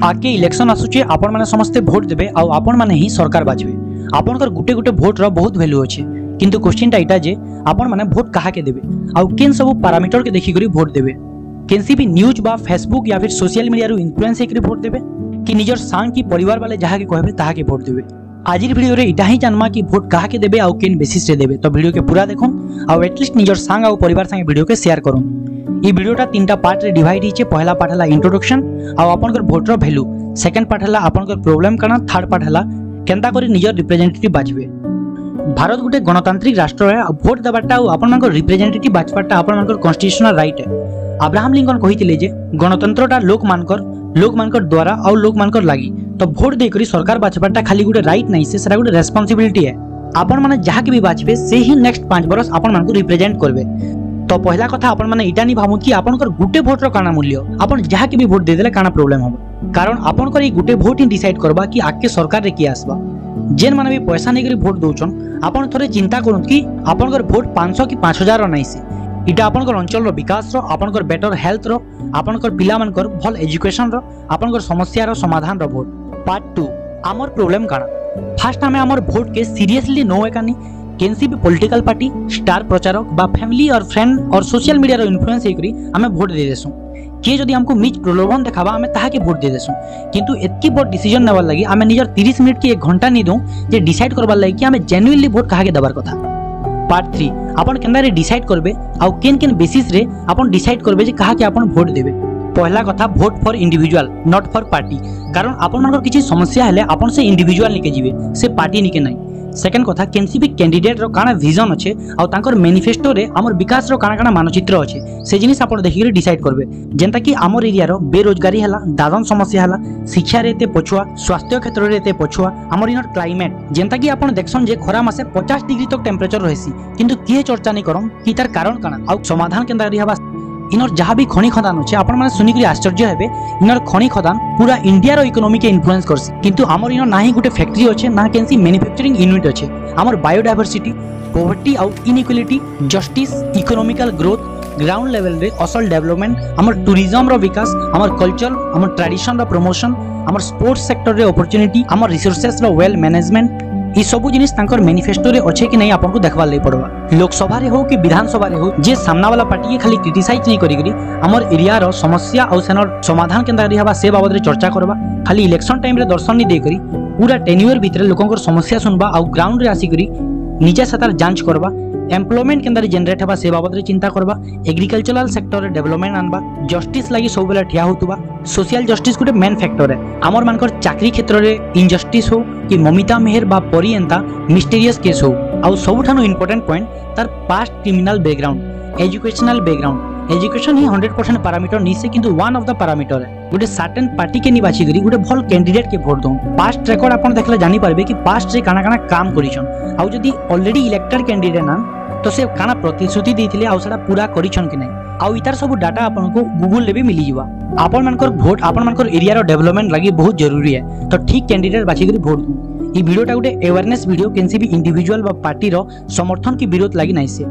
आगे इलेक्शन आसुचे आपण माने समस्ते भोट देबे आ आपण माने ही सरकार बाजबे। आपनकर गुटे गुटे भोट रो बहुत वैल्यू अछि किंतु क्वेश्चन टा इटा जे आपण माने भोट कहा के देबे आ केन सब पैरामीटर के देखि करी भोट देबे। केनसी भी न्यूज बा फेसबुक या फिर सोशल मीडिया रो इन्फ्लुएंस एकरी भोट देबे कि निजर सांग की परिवार वाले जहा के कहबे ताहा के भोट देबे। आजिर वीडियो रे इटा ही जानमा कि भोट कहा के देबे आ केन बेसिस रे देबे। तो वीडियो के पूरा देखुन आ एटलीस्ट निजर सांग आ परिवार संगे वीडियो के शेयर करूँ। ई वीडियोटा तीनटा पार्ट रे डिवाइड हिचे। पहला पार्ट हला इंट्रोडक्शन आ आपनकर भोट रो वैल्यू, सेकंड पार्ट हला आपनकर प्रॉब्लम काना, थर्ड पार्ट हला केनता करी निजर रिप्रेजेंटेटिव बाजबे। भारत गुटे गणतांत्रिक राष्ट्र है। भोट देबाटा आ आपन मानकर रिप्रेजेंटेटिव बाजपाटा आपन मानकर कॉन्स्टिट्यूशनल राइट है। अब्राहम लिंकन कहिथिले जे गणतंत्रटा लोक मानकर द्वारा आ लोक मानकर लागि। तो भोट दे करी सरकार बाजपाटा खाली गुटे राइट नहीं से सेरा गुटे रेस्पोंसिबिलिटी है। आपन माने जहा के भी बाजबे से ही नेक्स्ट 5 बरस आपन मानकर रिप्रेजेंट करबे। तो पहला कथा आपन माने इटा नहीं भाबु कि आपनकर गुटे भोट रो काना मूल्य, आपन जहा के भी भोट दे देले काना प्रॉब्लम हो। कारण आपनकर ई गुटे भोट ही डिसाइड करबा कि आके सरकार रे की आसबा। जेन माने भी पैसा नै करी भोट दोचन आपन थोरे चिंता करन कि आपनकर भोट 500 कि 5000 रो नै से। इटा आपनकर अंचल रो विकास रो, आपनकर बेटर हेल्थ रो, आपनकर पिला मानकर भल एजुकेशन रो, आपनकर समस्या रो समाधान रो भोट। पार्ट 2 आमर प्रॉब्लम काना। फर्स्ट हमें आमर भोट के सीरियसली नो एकानी केनसी भी पॉलिटिकल पार्टी, स्टार प्रचारक बा फैमिली और फ्रेंड और सोशल मीडिया रो इन्फ्लुएंस हेकरी हमें भोट दे देसु। किए जदि हमको मिच प्रलोभन देखाबा हमें ताहा के भोट दे देसु। किंतु एतकी बड़ डिसीजन नेबार लागि हमें निजर 30 मिनट की 1 घंटा नि दो जे डिसाइड करबार लागि कि हमें जेन्युइनली भोट काहा के देबार कथा। पार्ट 3 आपन केनदा रे डिसाइड करबे आ केन केन बेसिस रे आपन डिसाइड करबे जे काहा के आपन भोट देबे। पहला कथा vote for individual not for party. कारण आपन मानकर किछि समस्या हेले आपन से इंडिविजुअल निके जिवे, से पार्टी निके नै। सेकंड कथा केनसी भी कैंडिडेट रो काना विजन अच्छे आ तांकर मैनिफेस्टो रे हमर विकास रो काना काना मानचित्र अच्छे से जिनिस आपन देखि डिसाइड करबे। जेंता कि हमर एरिया रो बेरोजगारी हला, दादन समस्या हला, शिक्षा रे एते पछुआ, स्वास्थ्य क्षेत्र रे एते पछुआ, हमर इनर क्लाइमेट जेंता कि आपन देखसन जे खरा मासे 50 डिग्री तक टेम्परेचर रहसी किंतु किए चर्चा नै करम कि तार कारण काना आ समाधान केनता रि हबा। इनर जहाँ भी खनि खदान अच्छे आपण माने सुनिकरी आश्चर्य हेबे। इनर खनि खदान पूरा इंडिया रो इकोनॉमी के इन्फ्लुएंस करसी किंतु हमर इनर नाही गुटे फैक्ट्री अच्छे ना केनसी मैन्युफैक्चरिंग यूनिट अच्छे। हमर बायोडायवर्सिटी, पॉवर्टी आउ inequality, justice, economical growth, ground level रे असल डेवलपमेंट, हमर टूरिज्म रो विकास, हमर कल्चर, हमर ट्रेडिशन रो प्रमोशन, हमर स्पोर्ट्स सेक्टर रे अपॉर्चुनिटी, हमर रिसोर्सेस रो वेल मैनेजमेंट, ई सबु जिनिस तांकर मैनिफेस्टो रे अच्छे कि नहीं आपन को देखबा ले पड़वा। लोकसभा रे हो कि विधानसभा रे हो जे सामना वाला पार्टी के खाली क्रिटिसाइज नहीं करी हमर एरिया रो समस्या और सेनर समाधान केनता करी हबा से बाबत रे चर्चा करबा। खाली इलेक्शन टाइम रे दर्शन नहीं दे करी पूरा टेन्यूअर भीतर लोकंकर समस्या सुनबा और ग्राउंड रे आसी करी निजे सतार जांच करबा। एम्प्लॉयमेंट केनता जनरेट हबा से बाबत रे चिंता करबा। एग्रीकल्चरल सेक्टर रे डेवलपमेंट आनबा। जस्टिस लागि सब बेला ठिया होतुबा। सोशल जस्टिस गुटे मेन फैक्टर है। हमर मानकर चाकरी क्षेत्र रे इनजस्टिस हो कि ममिता मेहर बा परी एंता मिस्टीरियस केस हो आउ सबठानु इंपोर्टेंट पॉइंट तार past criminal background, educational background. Education ही 100% पैरामीटर नहीं से किंतु वन ऑफ द पैरामीटर है। गुटे सर्टेन पार्टी के निबाची करी गुटे भल कैंडिडेट के भोट दो। पास्ट रिकॉर्ड आपन देखले जानि पारबे कि पास्ट रे काना काना काम करिछन आउ जदी ऑलरेडी इलेक्टेड कैंडिडेट ना तो से काना प्रतिश्रुति देथिले आउ सेटा पूरा करिछन कि नै आउ इतार सब डाटा आपन को गूगल ले भी मिली जिवा। आपन मानकर भोट आपन मानकर एरिया रो डेवलपमेंट लागि बहुत जरूरी है। तो ठीक कैंडिडेट बाची करी भोट दो। ई वीडियोटा गुटे अवेयरनेस वीडियो केनसी भी इंडिविजुअल बा पार्टी रो समर्थन की विरोध लागि नै से।